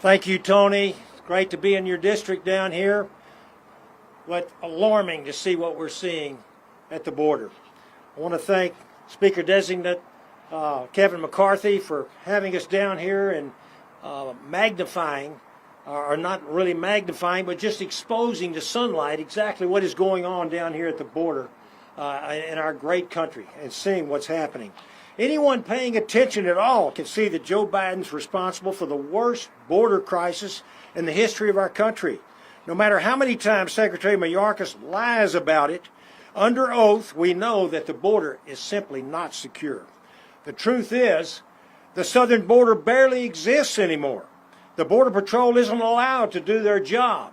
Thank you, Tony. It's great to be in your district down here. But alarming to see what we're seeing at the border. I want to thank Speaker-designate Kevin McCarthy for having us down here and magnifying, or not really magnifying, but just exposing to sunlight exactly what is going on down here at the border in our great country and seeing what's happening. Anyone paying attention at all can see that Joe Biden's responsible for the worst border crisis in the history of our country. No matter how many times Secretary Mayorkas lies about it, under oath we know that the border is simply not secure. The truth is, the southern border barely exists anymore. The Border Patrol isn't allowed to do their job.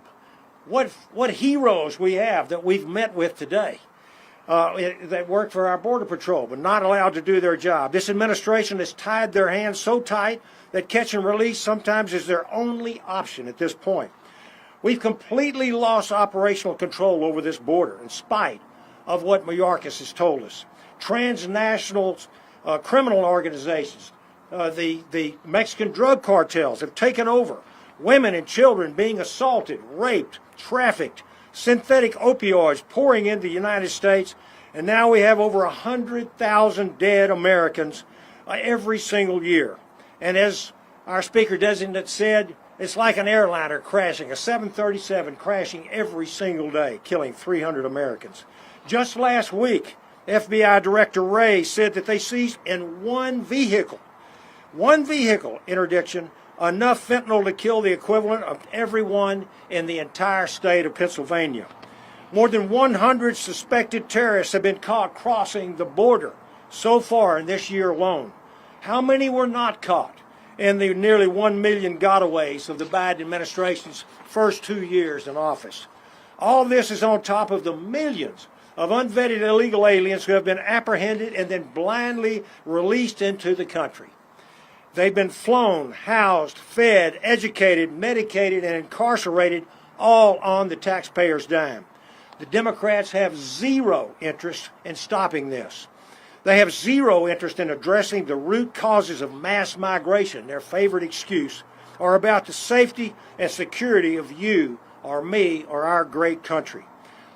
What heroes we have that we've met with today that work for our Border Patrol, but not allowed to do their job. This administration has tied their hands so tight that catch and release sometimes is their only option at this point. We've completely lost operational control over this border in spite of what Mayorkas has told us. Transnational criminal organizations, the Mexican drug cartels have taken over. Women and children being assaulted, raped, trafficked, synthetic opioids pouring into the United States, and now we have over 100,000 dead Americans every single year. And as our Speaker-designate said, it's like an airliner crashing, a 737 crashing every single day, killing 300 Americans. Just last week, FBI Director Wray said that they seized in one vehicle interdiction, enough fentanyl to kill the equivalent of everyone in the entire state of Pennsylvania. More than 100 suspected terrorists have been caught crossing the border so far in this year alone. How many were not caught in the nearly 1 million gotaways of the Biden administration's first 2 years in office? All this is on top of the millions of unvetted illegal aliens who have been apprehended and then blindly released into the country. They've been flown, housed, fed, educated, medicated, and incarcerated, all on the taxpayers' dime. The Democrats have zero interest in stopping this. They have zero interest in addressing the root causes of mass migration, their favorite excuse, or about the safety and security of you or me or our great country.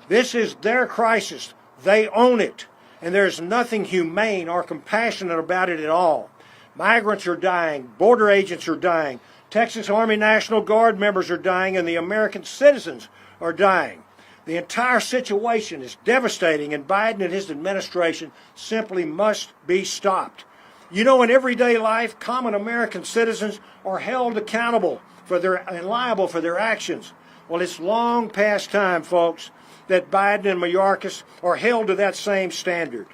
This is their crisis. They own it, and there's nothing humane or compassionate about it at all. Migrants are dying, border agents are dying, Texas Army National Guard members are dying, and the American citizens are dying. The entire situation is devastating, and Biden and his administration simply must be stopped. You know, in everyday life, common American citizens are held accountable and liable for their actions. Well, it's long past time, folks, that Biden and Mayorkas are held to that same standard.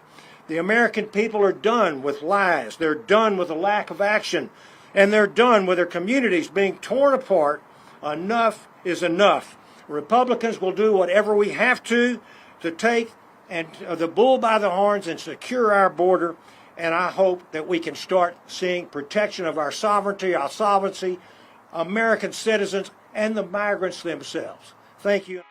The American people are done with lies. They're done with a lack of action. And they're done with their communities being torn apart. Enough is enough. Republicans will do whatever we have to take the bull by the horns and secure our border. And I hope that we can start seeing protection of our sovereignty, our solvency, American citizens, and the migrants themselves. Thank you.